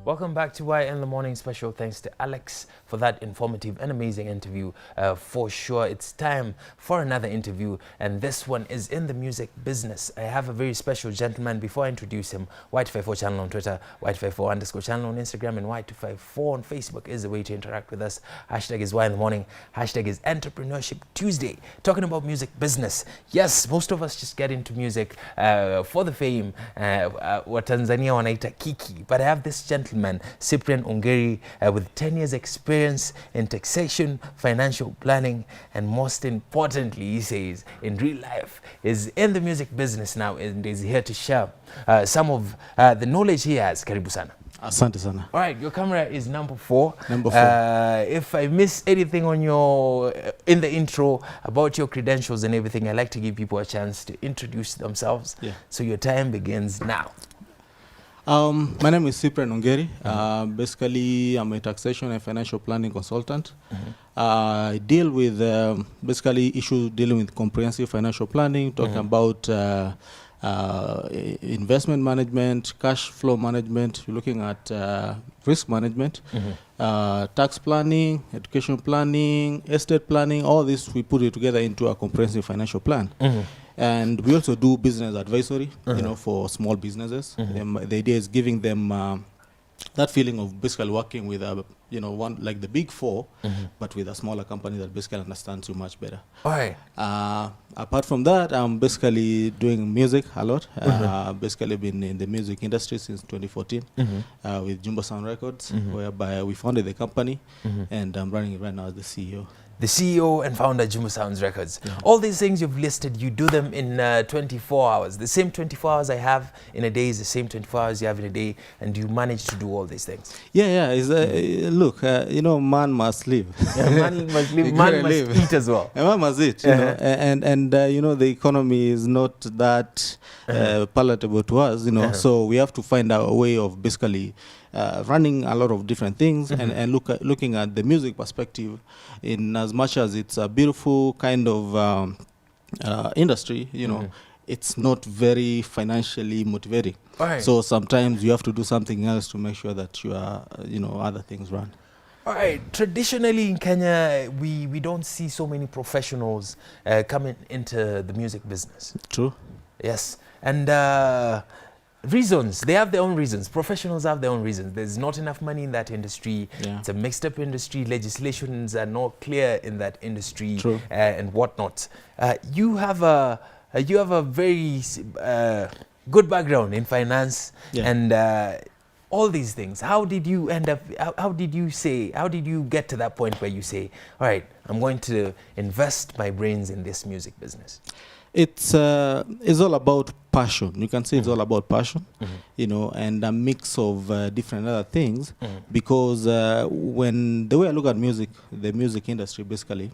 Welcome back to Why in the Morning. Special thanks to Alex for that informative and amazing interview. For sure, it's time for another interview, and this one is in the music business. I have a very special gentleman. Before I introduce him, White54 channel on Twitter, White54_ channel on Instagram, and White254 on Facebook is the way to interact with us. Hashtag is Why in the Morning. Hashtag is Entrepreneurship Tuesday. Talking about music business. Yes, most of us just get into music for the fame. What Tanzania wanaita kiki. But I have this gentleman, Cyprian Ongeri, with 10 years experience in taxation, financial planning, and most importantly, he says, in real life, is in the music business now and is here to share some of the knowledge he has. Karibu sana. Asante sana. All right, your camera is number 4. Number 4. If I miss anything on your in the intro about your credentials and everything, I like to give people a chance to introduce themselves. Yeah. So your time begins now. My name is Cyprian Ongeri. Basically, I'm a taxation and financial planning consultant. I deal with basically issues dealing with comprehensive financial planning, talking about investment management, cash flow management. We're looking at risk management, tax planning, education planning, estate planning. All this, we put it together into a comprehensive financial plan. And we also do business advisory, you know, for small businesses. The idea is giving them that feeling of basically working with you know, one like the big 4, but with a smaller company that basically understands you much better. All right. Apart from that, I'm basically doing music a lot. Basically been in the music industry since 2014 with Jumbo Sound Records, whereby we founded the company, and I'm running it right now as the CEO. The CEO and founder, Jumbo Sounds Records. All these things you've listed, you do them in 24 hours. The same 24 hours I have in a day is the same 24 hours you have in a day, and you manage to do all these things. Yeah. It's, look, you know, man must live. Yeah, man must live. Man must eat as well. Man must eat, you know. And you know, the economy is not that palatable to us, you know. So we have to find a way of basically running a lot of different things and looking at the music perspective, in as much as it's a beautiful kind of industry, you know, it's not very financially motivating. Right. So sometimes you have to do something else to make sure that you are, you know, other things run. All right. Traditionally in Kenya, we don't see so many professionals coming into the music business. True. Yes. And reasons, they have their own reasons. Professionals have their own reasons. There's not enough money in that industry. It's a mixed up industry. Legislations are not clear in that industry. True. And whatnot. You have a very good background in finance and all these things. How did you end up, how did you get to that point where you say, all right, I'm going to invest my brains in this music business? It's all about passion. You can say it's all about passion, you know, and a mix of different other things. Because when the way I look at music, the music industry basically,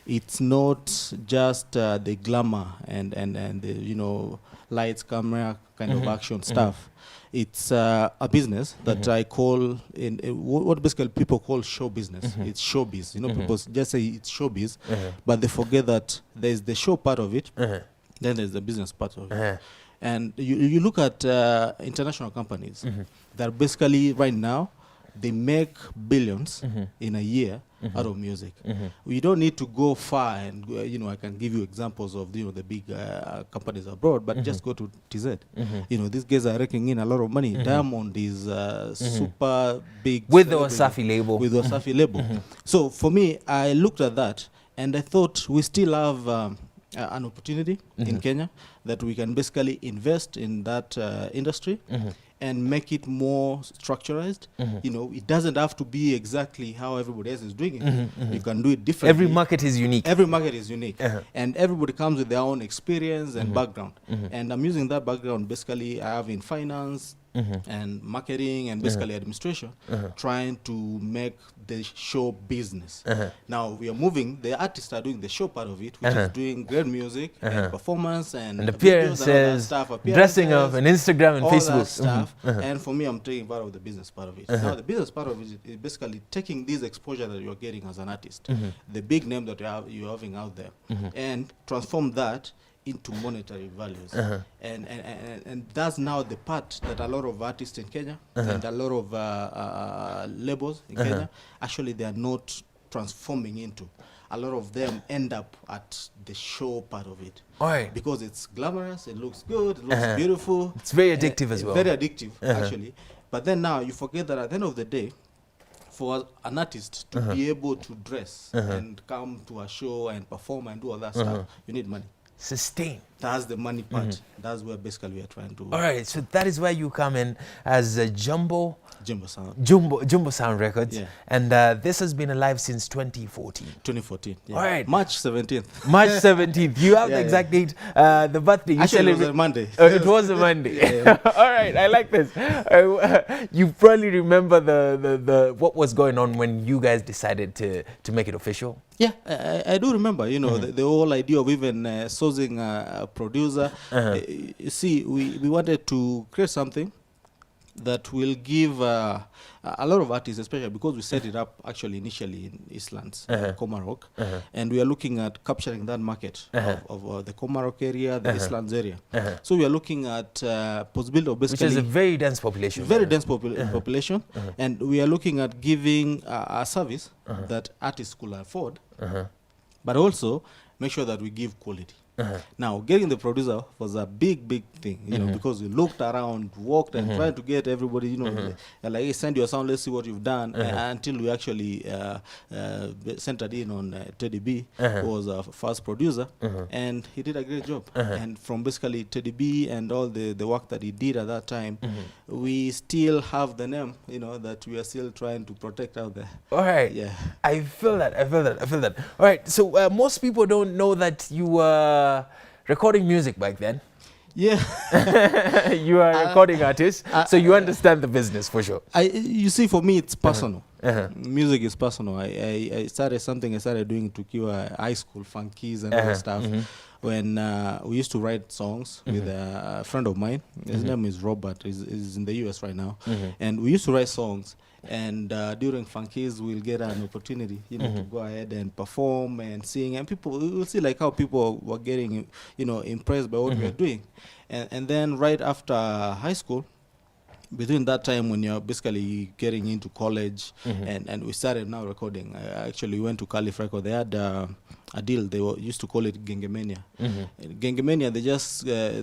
it's not just the glamour and the, you know, lights, camera kind of action stuff. It's a business that I call what basically people call show business. It's showbiz. You know, people just say it's showbiz, but they forget that there's the show part of it, then there's the business part of it. And you look at international companies that basically right now they make billions in a year out of music. We don't need to go far, and you know, I can give you examples of, you know, the big companies abroad, but just go to TZ. You know, these guys are raking in a lot of money. Diamond is super big with the Wasafi label. With the Wasafi label. So for me, I looked at that and I thought we still have an opportunity in Kenya that we can basically invest in that industry and make it more structurized. You know, it doesn't have to be exactly how everybody else is doing it. You can do it differently. Every market is unique. Every market is unique. And everybody comes with their own experience and background. And I'm using that background basically I have in finance, and marketing and basically administration, trying to make the show business. Now we are moving, the artists are doing the show part of it, which is doing great music and performance and appearances, dressing up and Instagram and all Facebook. That stuff. And for me, I'm taking part of the business part of it. Now the business part of it is basically taking this exposure that you're getting as an artist, the big name that you're having out there, and transform that into monetary values. And that's now the part that a lot of artists in Kenya and a lot of labels in Kenya, actually they are not transforming into. A lot of them end up at the show part of it. Because it's glamorous, it looks good, it looks beautiful. It's very addictive as well. Very addictive, actually. But then now you forget that at the end of the day, for an artist to be able to dress and come to a show and perform and do all that stuff, you need money. Sustain. That's the money part. That's where basically we are trying to. All right, so that is where you come in as a Jumbo Sound Records. Yeah. And this has been alive since 2014. 2014. Yeah. All right. March 17th. March 17th. You have the exact date. The birthday. You Actually, it was a Monday. It was a Monday. All right, I like this. You probably remember the what was going on when you guys decided to make it official. Yeah, I do remember. You know, the whole idea of even sourcing a producer. You see, we wanted to create something that will give a lot of artists, especially because we set it up actually initially in Eastlands, Komarok, and we are looking at capturing that market of the Komarok area, the Eastlands area. So we are looking at possibility of basically... Which is a very dense population. Very dense population, and we are looking at giving a service that artists could afford, but also make sure that we give quality. Now, getting the producer was a big thing, you know, because we looked around, walked, and tried to get everybody, you know, like, hey, send your sound, let's see what you've done, until we actually centered in on Teddy B, who was our first producer, and he did a great job. And from basically Teddy B and all the work that he did at that time, we still have the name, you know, that we are still trying to protect out there. All right. Yeah. I feel that. All right. So most people don't know that you were recording music back then. Yeah. You are a recording artist, so you understand the business for sure. You see, for me, it's personal. Music is personal. I started doing tukiwa high school, funkies and all that stuff. When we used to write songs with a friend of mine. His name is Robert. He's in the US right now. And we used to write songs. And during funkies, we'll get an opportunity, you know, to go ahead and perform and sing. And people will see like how people were getting, you know, impressed by what we were doing. And then right after high school, between that time when you're basically getting into college, and we started now recording. I actually went to Calif Record. They had a deal. They used to call it Gengemania. Gengemania,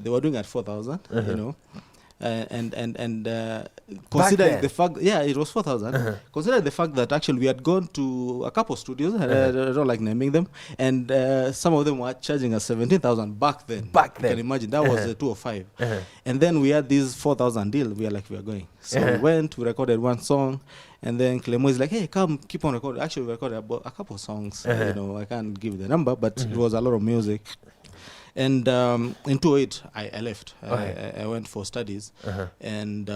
they were doing at 4,000, you know. And considering the fact, it was 4,000. Considering the fact that actually we had gone to a couple of studios, I don't like naming them, and some of them were charging us 17,000 back then. You can imagine that was a 205. And then we had this 4,000 deal. We are like, we are going. So we went, we recorded one song, and then Clemo is like, hey, come, keep on recording. Actually, we recorded about a couple of songs. You know, I can't give the number, but it was a lot of music. And in 2008, I left. I went for studies. And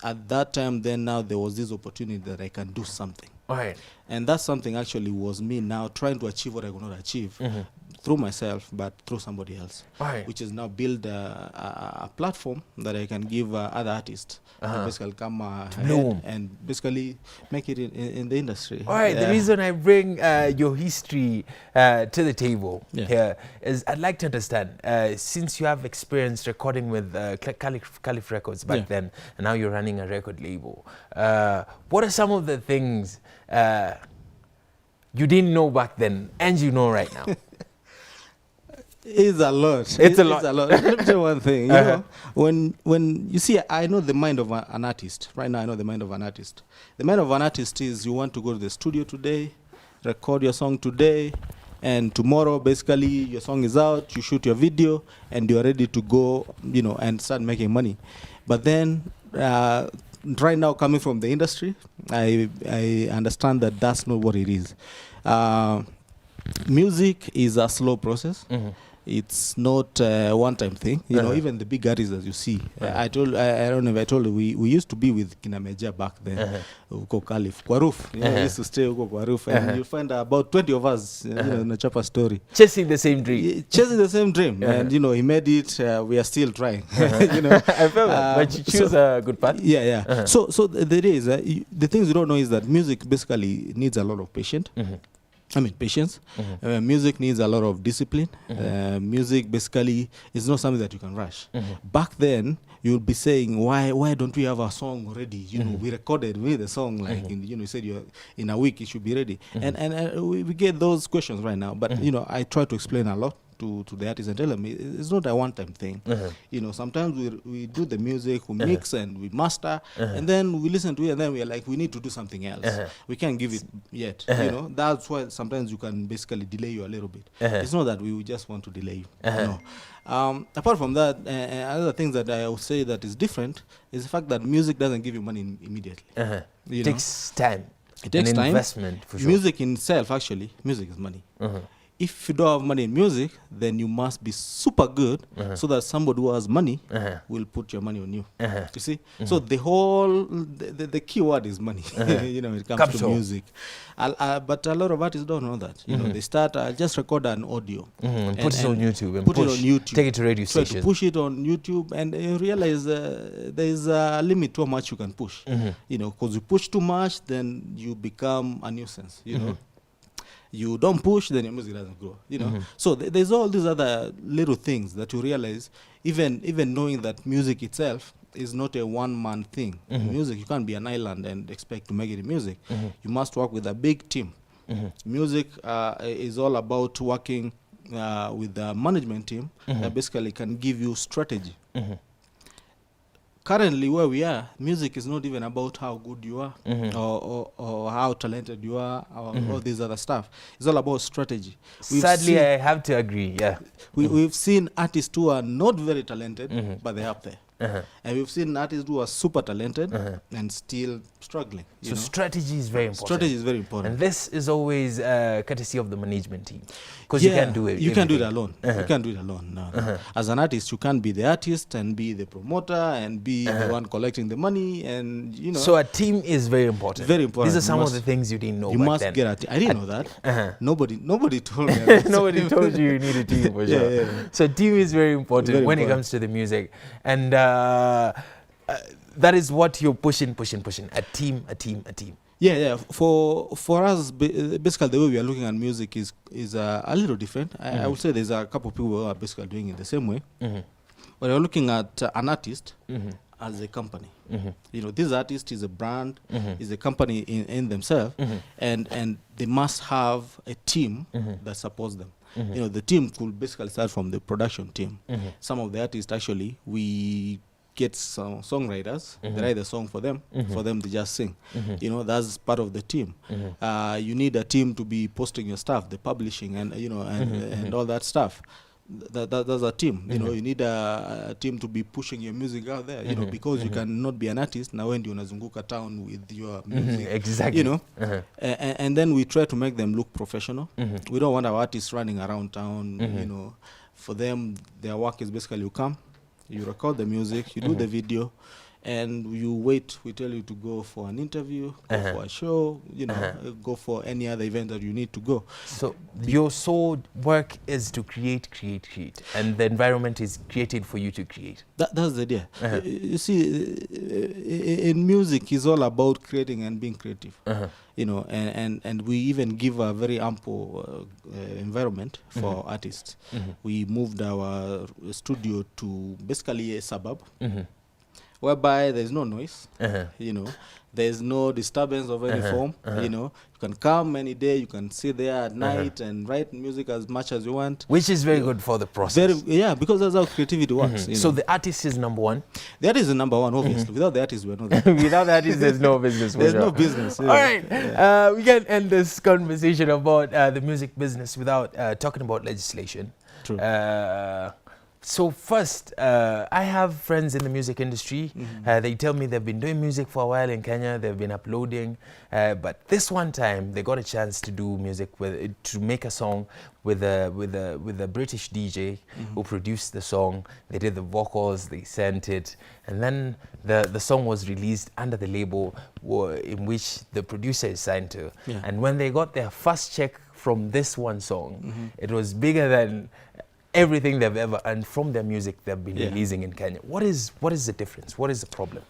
at that time, now there was this opportunity that I can do something. And that something actually was me now trying to achieve what I could not achieve through myself, but through somebody else, which is now build a platform that I can give other artists to basically come ahead and basically make it in the industry. The reason I bring your history to the table here is I'd like to understand, since you have experience recording with Calif Records back then, and now you're running a record label, what are some of the things you didn't know back then and you know right now? It's a lot. It's a lot. Let me tell you one thing. You know, when you see, I know the mind of an artist. Right now, I know the mind of an artist. The mind of an artist is you want to go to the studio today, record your song today, and tomorrow, basically, your song is out, you shoot your video, and you're ready to go, you know, and start making money. But then, right now, coming from the industry, I understand that that's not what it is. Music is a slow process. It's not a one-time thing. You know, even the big artists that you see. I don't know if I told you, we used to be with Kinameja back then. Uko Calif. Kwa roof. You know, we used to stay uko kwa roof. And you'll find about 20 of us, you know, in a chapa story. Chasing the same dream. Chasing the same dream. And, you know, he made it. We are still trying. You know. I feel that. But you choose a good path. Yeah. So there is, the things you don't know is that music basically needs a lot of patience. Patience. Music needs a lot of discipline. Music basically is not something that you can rush. Back then, you'll be saying, why don't we have a song ready? You know, we recorded with the song, like, you said in a week it should be ready. And we get those questions right now. But, I try to explain a lot to the artists and tell them it's not a one-time thing. Sometimes we do the music, we mix and we master, and then we listen to it, and then we are like, we need to do something else. We can't give it yet. That's why sometimes you can basically delay you a little bit. It's not that we just want to delay you. No. Apart from that, other things that I would say that is different is the fact that music doesn't give you money immediately. It takes time. It takes time. Investment, for sure. Music in itself, actually, music is money. If you don't have money in music, then you must be super good so that somebody who has money will put your money on you. You see? So the key word is money, when it comes to music. But a lot of artists don't know that. They start, just record an audio. Put it on YouTube. And put it on YouTube. Take it to radio Try stations. to push it on YouTube, and you realize there is a limit to how much you can push. Because you push too much, then you become a nuisance, You don't push, then your music doesn't grow. So there's all these other little things that you realize. Even knowing that music itself is not a one-man thing. Music, you can't be an island and expect to make it in music. You must work with a big team. Music is all about working with the management team that basically can give you strategy. Currently, where we are, music is not even about how good you are or how talented you are or all this other stuff. It's all about strategy. Sadly, I have to agree, yeah. We've seen artists who are not very talented, but they're up there. And we've seen artists who are super talented and still struggling. So strategy is very important. Strategy is very important. And this is always courtesy of the management team. Because you can't do it. You can't do it alone. You can't do it alone. No. As an artist, you can't be the artist and be the promoter and be the one collecting the money. And So a team is very important. Very important. These are some of the things you didn't know. You must get a team. I didn't know that. Nobody told me. Nobody told you need a team for sure. Yeah. So team is very important when it comes to the music. And that is what you're pushing. A team. Yeah. For us, basically the way we are looking at music is a little different. I would say there's a couple of people who are basically doing it the same way. But we're looking at an artist as a company. This artist is a brand, is a company in themselves, and they must have a team that supports them. The team could basically start from the production team. Some of the artists, actually, we get some songwriters, they write the song for them to just sing. That's part of the team. You need a team to be posting your stuff, the publishing and and all that stuff. That's a team. You need a team to be pushing your music out there, because you cannot be an artist now when you unazunguka town with your music. Exactly. And then we try to make them look professional. We don't want our artists running around town. For them, their work is basically you come, you record the music, you do the video, and you wait. We tell you to go for an interview, go for a show, go for any other event that you need to go. So your sole work is to create, and the environment is created for you to create. That's the idea. You see, in music, it's all about creating and being creative. And we even give a very ample environment for artists. We moved our studio to basically a suburb. Whereby there's no noise, there's no disturbance of any form, you can come any day, you can sit there at night and write music as much as you want. Which is very good for the process. Because that's how creativity works. So the artist is number one? The artist is number one, obviously. Without the artist, we're not there. Without the artist, there's no business. There's no business. All right. We can end this conversation about the music business without talking about legislation. True. So first, I have friends in the music industry. They tell me they've been doing music for a while in Kenya. They've been uploading, but this one time they got a chance to do music to make a song with a British DJ who produced the song. They did the vocals, they sent it, and then the song was released under the label in which the producer is signed to. And when they got their first check from this one song, it was bigger than everything they've ever earned from their music they've been releasing in Kenya. What is the difference? What is the problem?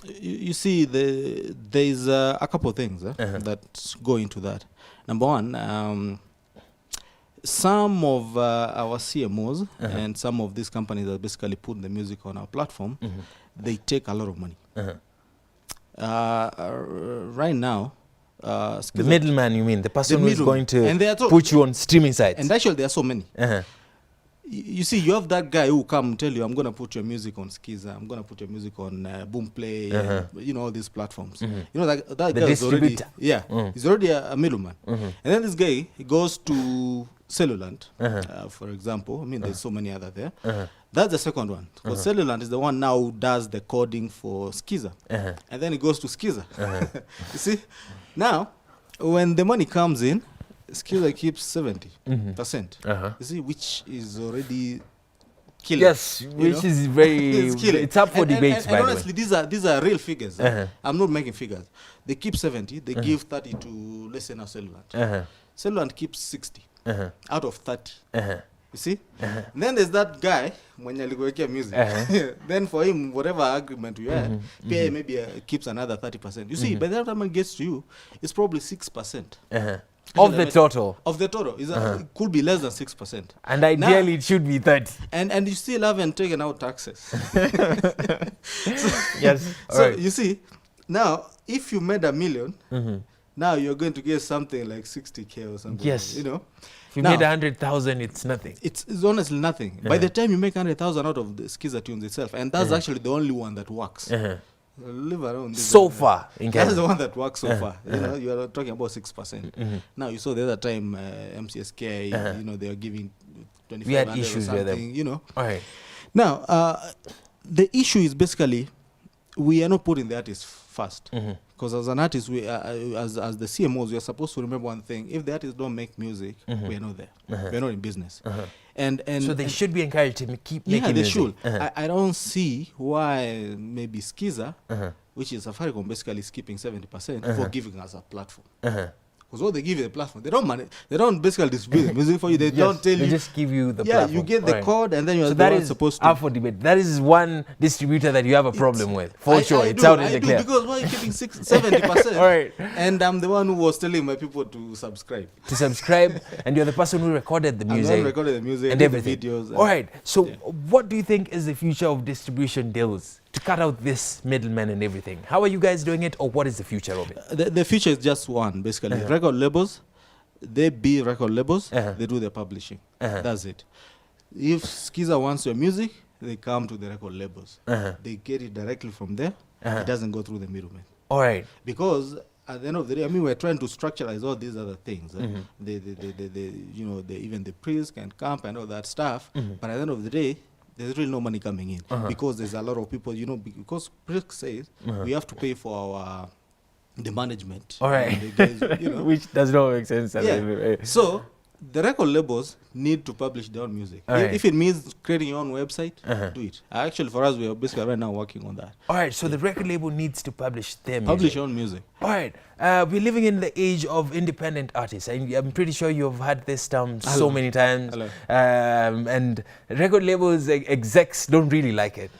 You see, there's a couple of things that go into that. Number one, some of our CMOs and some of these companies that basically put the music on our platform, they take a lot of money. Right now, the middleman, you mean? The person who is going to put you on streaming sites. And actually, there are so many. You see, you have that guy who come and tell you, I'm going to put your music on Skiza, I'm going to put your music on Boomplay, and, all these platforms. You know, that guy is already, he's already a middleman. And then this guy, he goes to Cellulant, for example. I mean, there's so many other there. That's the second one. Because Cellulant is the one now who does the coding for Skiza. And then he goes to Skiza. You see? Now, when the money comes in, Skiza keeps 70%. You see, which is already killing. Yes, which is very... it's up for debates, by the way. Honestly, these are real figures. I'm not making figures. They keep 70. They give 30 to, let's say now, Cellulant. Cellulant keeps 60 out of 30. You see? And then there's that guy, when you music. Then for him, whatever agreement you had, maybe keeps another 30%. You see, by the time it gets to you, it's probably 6%. Of the total. Of the total. It could be less than 6%. And ideally, now, it should be 30. And you still haven't taken out taxes. Yes. So you see, now, if you made $1 million, now you're going to get something like 60K or something. Yes. You know? If you made 100,000, it's nothing. It's honestly nothing. By the time you make 100,000 out of the Skiza tunes itself, and that's actually the only one that works. Live around this so far in Kenya. That's the one that works so far. You know, you are talking about 6%. Now you saw the other time MCSK, they are giving 25. We had issues with them. You know. All right. Now the issue is basically we are not putting the artist first. Because as an artist, we as the CMOs, we are supposed to remember one thing: if the artists don't make music, we are not there. We are not in business. And so they should be encouraged to keep making music. Yeah, they should. I don't see why maybe Skiza, which is Safaricom, basically is keeping 70% for giving us a platform. Because what they give you the platform, they don't basically distribute the music for you. They don't tell you. They just give you the platform. Yeah, you get the code, and then you're supposed to. Up for debate. That is one distributor that you have a problem with. For sure, it's out in the clear. Because why are you keeping 70%? All right. And I'm the one who was telling my people to subscribe. And you're the person who recorded the music. And everything. The videos. All right. So, what do you think is the future of distribution deals to cut out this middleman and everything? How are you guys doing it, or what is the future of it? The future is just one, basically. Record labels, they be record labels, they do the publishing. That's it. If Skiza wants your music, they come to the record labels. They get it directly from there. It doesn't go through the middleman. All right. Because at the end of the day, I mean, we're trying to structuralize all these other things. Even the priest can camp and all that stuff. But at the end of the day, there's really no money coming in because there's a lot of people, because Prisk says we have to pay for the management. All right. The guys, which does not make sense. So the record labels need to publish their own music. If it means creating your own website, do it. Actually, for us, we are basically right now working on that. All right. So the record label needs to publish their music. Publish your own music. All right. We're living in the age of independent artists. I'm pretty sure you've had this term so many times. And record labels execs don't really like it.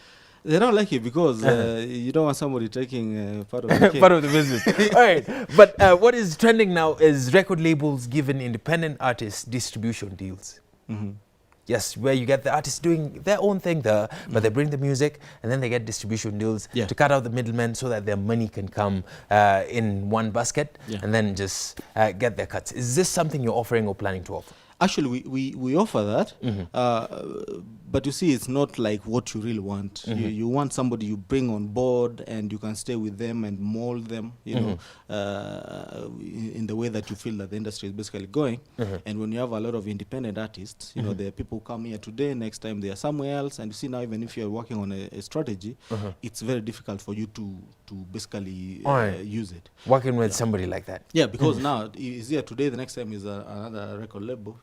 They don't like it because you don't want somebody taking part of the part of the business. All right. But what is trending now is record labels giving independent artists distribution deals. Yes, where you get the artists doing their own thing there, but they bring the music and then they get distribution deals to cut out the middlemen so that their money can come in one basket and then just get their cuts. Is this something you're offering or planning to offer? Actually, we offer that, but you see, it's not like what you really want. You want somebody you bring on board and you can stay with them and mold them, in the way that you feel that the industry is basically going. And when you have a lot of independent artists, there are people who come here today, next time they are somewhere else, and you see now even if you're working on a strategy, it's very difficult for you to basically use it. Working with somebody like that. Yeah, because now he's here today, the next time is another record label.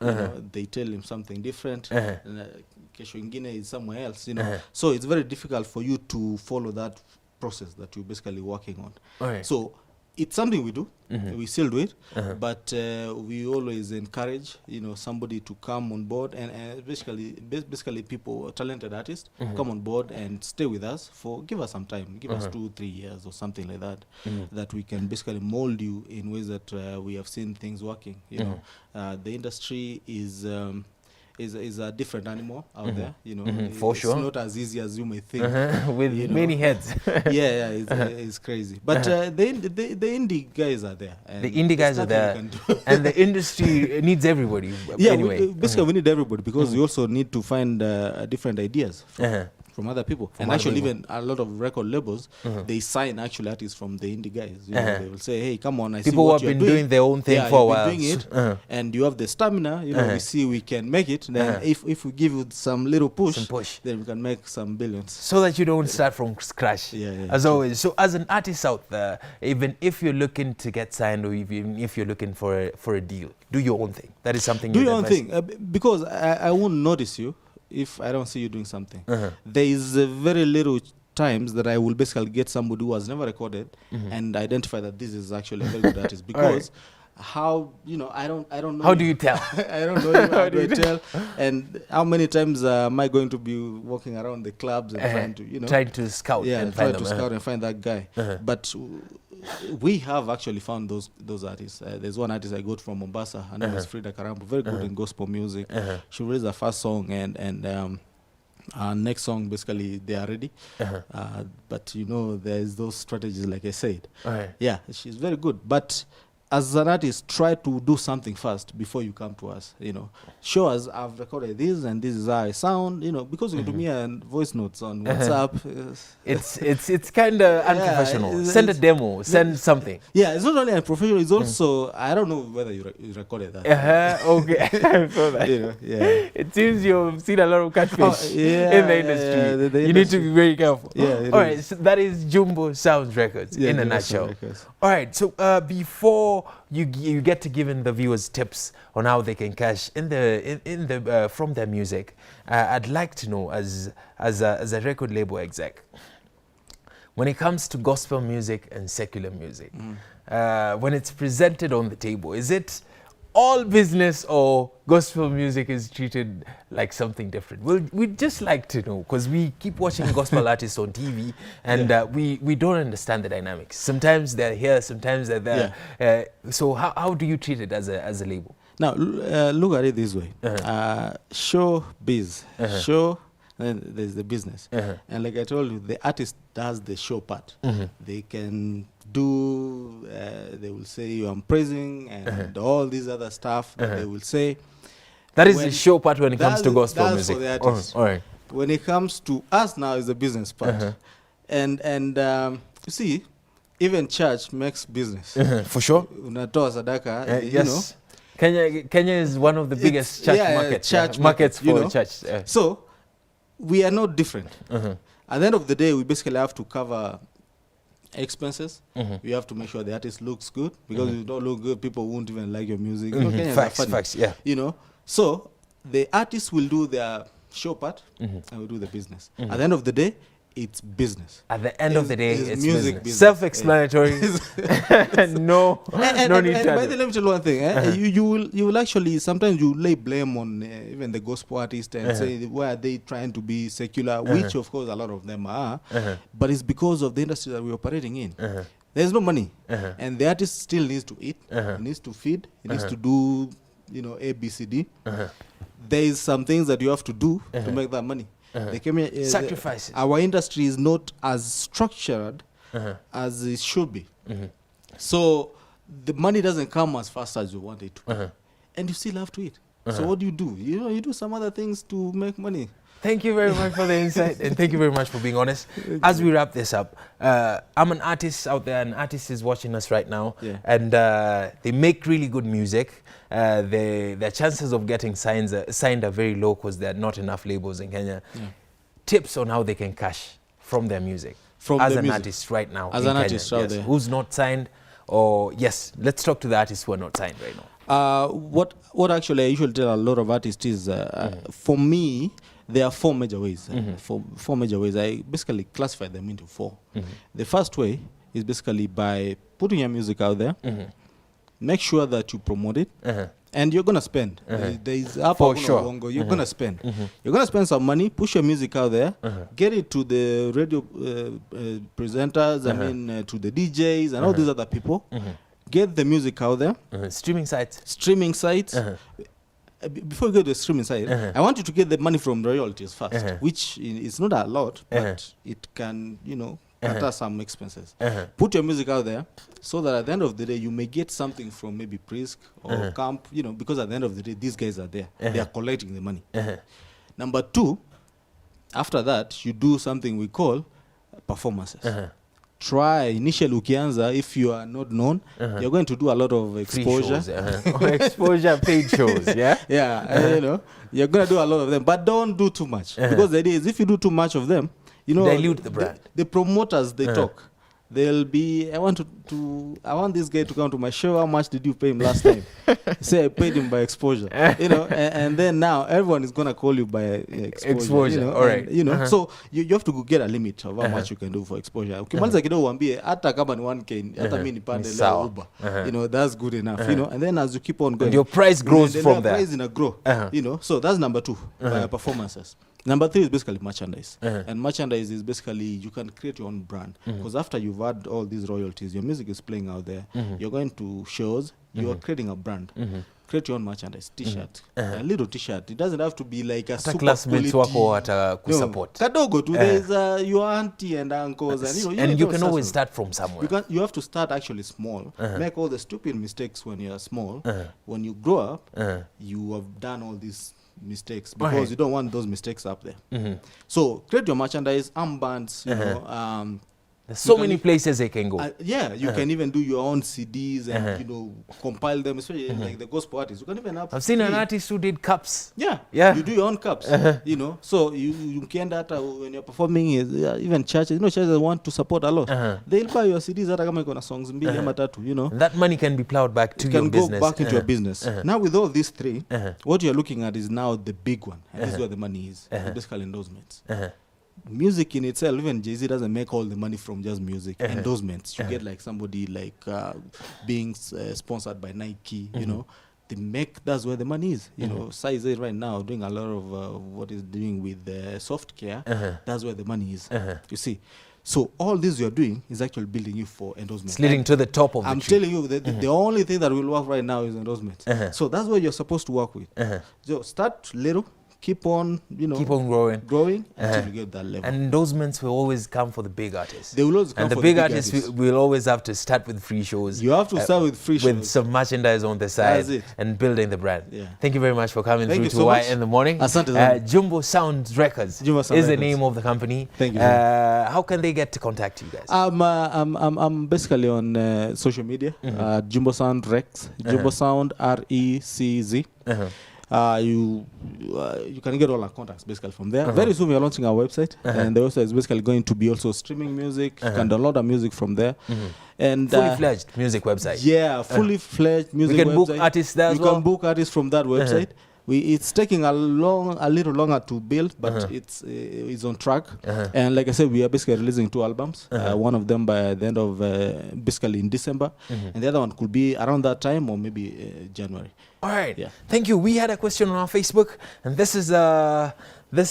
They tell him something different. Kesho ingine is somewhere else. So it's very difficult for you to follow that process that you're basically working on. So it's something we do. We still do it, but we always encourage, somebody to come on board, and basically people, talented artists, come on board and stay with us give us some time, give us 2-3 years or something like that, that we can basically mold you in ways that we have seen things working. The industry is a different animal out there, For it's sure. not as easy as you may think. With many heads. It's crazy. But the indie guys are there. And the indie guys are there, and the industry needs everybody. Anyway, basically we need everybody, because we also need to find different ideas from other people. And actually even a lot of record labels, they sign actually artists from the indie guys. They will say, hey, come on, I see people what who have you're been doing their own thing for a while. Doing it, and you have the stamina, we see we can make it. Then if we give you some little push, then we can make some billions. So that you don't start from scratch, as always. So as an artist out there, even if you're looking to get signed, or even if you're looking for a deal, do your own thing. That is something. Do your own thing, because I won't notice you if I don't see you doing something. There is very little times that I will basically get somebody who has never recorded and identify that this is actually a very good artist, because how, I don't know. How do you tell? I don't know how do I tell? And how many times am I going to be walking around the clubs and trying to scout and find them. Scout and find that guy. But we have actually found those artists. There's one artist I got from Mombasa. Her name is Frida Karambo, very good in gospel music. She released her first song, and our next song, basically, they are ready. But there's those strategies, like I said. Yeah, she's very good. But as an artist, try to do something first before you come to us. Show us, I've recorded this and this is how I sound. Because you do me and voice notes on WhatsApp. It's kind of unprofessional. Send a demo. Send something. Yeah, it's not only unprofessional. It's also, I don't know whether you recorded that. Okay, I saw that. It seems you've seen a lot of catfish in the industry. The you need to be very careful. All right, so that is Jumbo Sounds Records in a nutshell. All right, so before you get to giving the viewers tips on how they can cash in the from their music, I'd like to know, as a record label exec, when it comes to gospel music and secular music, when it's presented on the table, is it all business, or gospel music is treated like something different? We'd just like to know, because we keep watching gospel artists on TV, and we don't understand the dynamics. Sometimes they're here, sometimes they're there. So how do you treat it as a label? Now, look at it this way. Show biz. Show, and there's the business. And like I told you, the artist does the show part. They can do, they will say, I'm praising, and all these other stuff that they will say. That is the show part when it comes to gospel music. For the artist. All right. When it comes to us now, is the business part. And you see, even church makes business. For sure. Unatoa sadaka, yes. Kenya is one of the biggest church markets for church. So we are not different. At the end of the day, we basically have to cover expenses. We have to make sure the artist looks good, because if you don't look good, people won't even like your music. Facts, yeah. So the artist will do their show part, and we'll do the business. At the end of the day, it's business. At the end of the day, it's music business. Self-explanatory. No need to. By the way, let me tell you one thing. You will actually, sometimes you lay blame on even the gospel artist and say, why are they trying to be secular, which of course a lot of them are, but it's because of the industry that we're operating in. There's no money, and the artist still needs to eat, he needs to feed, he needs to do, A, B, C, D. There is some things that you have to do to make that money. Sacrifices. Our industry is not as structured as it should be. So the money doesn't come as fast as you want it to. And you still have to eat. So what do? You do some other things to make money. Thank you very much for the insight, and thank you very much for being honest. As we wrap this up, I'm an artist out there, an artist is watching us right now, and they make really good music. Their chances of getting signed are very low, because there are not enough labels in Kenya. Tips on how they can cash from their music as an artist right now. As an artist out there. Who's not signed, or let's talk to the artists who are not signed right now. What actually I usually tell a lot of artists is, for me, there are four major ways. Four major ways. I basically classify them into four. The first way is basically by putting your music out there. Make sure that you promote it. And you're gonna spend. There is For sure. You're gonna spend. You're gonna spend some money. Push your music out there. Get it to the radio presenters. To the DJs and all these other people. Get the music out there. Streaming sites. Before you go to the streaming site, I want you to get the money from royalties first, which is not a lot, but it can, cut out some expenses. Put your music out there so that at the end of the day, you may get something from maybe Prisk or Camp, because at the end of the day, these guys are there. They are collecting the money. Number 2, after that, you do something we call performances. Try initially ukianza, if you are not known, you're going to do a lot of exposure. Exposure paid shows, yeah? You're going to do a lot of them, but don't do too much. Because the idea is if you do too much of them, dilute the brand. The promoters, they talk. They'll be, I want this guy to come to my show. How much did you pay him last time? Say I paid him by exposure. And then now everyone is gonna call you by exposure. All right. And, so you have to get a limit of how much you can do for exposure. Ukimaliza kidogo uambie hata kama ni 1K, hata mimi nipande leo Uber. That's good enough. And then as you keep on going, and your price grows from there. Price is gonna grow. So that's number 2, performances. Number 3 is basically merchandise. And merchandise is basically you can create your own brand. Because after you've had all these royalties, your music is playing out there, you're going to shows, you're creating a brand. Create your own merchandise, t-shirt, a little t-shirt. It doesn't have to be like a super classmates wako hata kusupport. Kadogo tu, there's your auntie and uncles. And you can always start from somewhere. You have to start actually small. Make all the stupid mistakes when you're small. When you grow up, you have done all these mistakes because you don't want those mistakes up there. So create your merchandise, armbands, there's so many places they can go. You can even do your own CDs and compile them, especially like the gospel artists. You can even I've seen an artist who did cups. You do your own cups. So you can data when you're performing, even churches. Churches want to support a lot. They'll buy your CDs hata kama iko na songs mbili ama tatu. That money can be plowed back to your business. It can go back into your business. Now with all these 3, what you're looking at is now the big one, and this is where the money is. Basically endorsements. Music in itself, even Jay-Z doesn't make all the money from just music. Endorsements, you get like somebody like being sponsored by Nike, they make, that's where the money is. Size right now doing a lot of what is doing with soft care. That's where the money is. You see, so all this you're doing is actually building you for endorsements. It's leading to the top of the tree. I'm telling you, the only thing that will work right now is endorsements. So that's what you're supposed to work with. So start little. Keep on, keep on growing until you get that level. And endorsements will always come for the big artists. They will always come for the big artists. Will always have to start with free shows. You have to start with free shows. With some merchandise on the side and building the brand. Thank you very much for coming through to so Why in the Morning. Jumbo Sound Records is the name of the company. Thank you. How can they get to contact you guys? I'm basically on social media. Jumbo Sound Rex. Jumbo Sound RECZ. You can get all our contacts basically from there. Very soon we are launching our website, and the website is basically going to be also streaming music. You can download our music from there. And fully fledged music website. Yeah, fully fledged music website. We can book artists there as well. You can book artists from that website. It's taking a little longer to build, but it's on track. And like I said, we are basically releasing 2 albums. One of them by the end of basically in December, and the other one could be around that time or maybe January. All right. Yeah. Thank you. We had a question on our Facebook, and this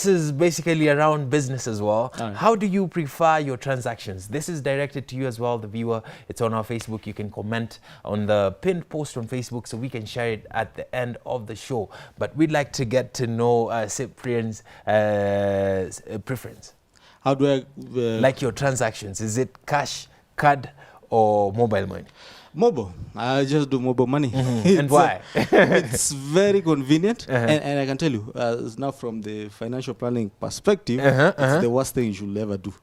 is basically around business as well. Right. How do you prefer your transactions? This is directed to you as well, the viewer. It's on our Facebook. You can comment on the pinned post on Facebook so we can share it at the end of the show. But we'd like to get to know Cyprian's preference. How do I... like your transactions. Is it cash, card, or mobile money? Mobile. I just do mobile money. And why? It's very convenient. And I can tell you, now from the financial planning perspective, it's the worst thing you should ever do.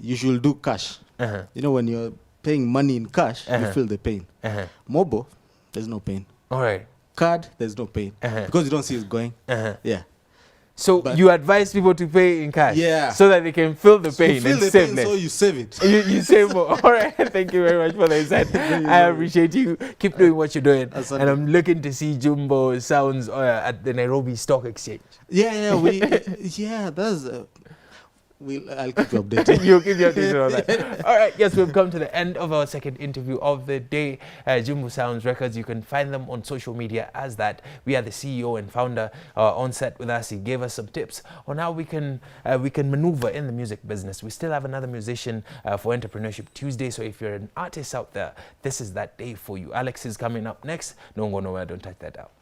You should do cash. When you're paying money in cash, you feel the pain. Mobile, there's no pain. All right. Card, there's no pain. Because you don't see it going. Yeah. So you advise people to pay in cash, so that they can feel the pain and save less. So you save it. You save more. All right. Thank you very much for the insight. I appreciate you. Keep doing what you're doing. And I'm looking to see Jumbo Sounds at the Nairobi Stock Exchange. Yeah. That's. I'll keep you updated. You'll keep you updated on that. All right, yes, we've come to the end of our second interview of the day. Jumbo Sounds Records, you can find them on social media as that. We are the CEO and founder on set with us. He gave us some tips on how we can maneuver in the music business. We still have another musician for Entrepreneurship Tuesday, so if you're an artist out there, this is that day for you. Alex is coming up next. Don't go nowhere, don't touch that out.